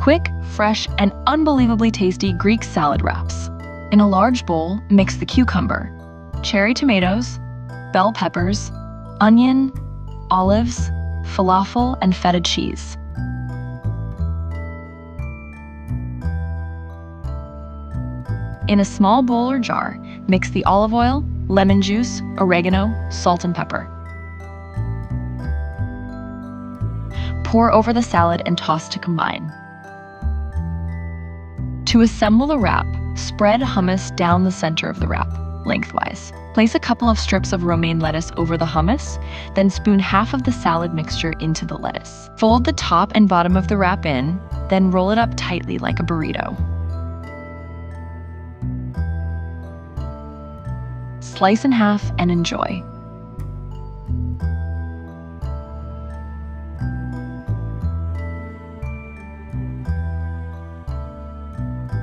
Quick, fresh, and unbelievably tasty Greek salad wraps. In a large bowl, mix the cucumber, cherry tomatoes, bell peppers, onion, olives, falafel, and feta cheese. In a small bowl or jar, mix the olive oil, lemon juice, oregano, salt, and pepper. Pour over the salad and toss to combine. To assemble the wrap, spread hummus down the center of the wrap, lengthwise. Place a couple of strips of romaine lettuce over the hummus, then spoon half of the salad mixture into the lettuce. Fold the top and bottom of the wrap in, then roll it up tightly like a burrito. Slice in half and enjoy.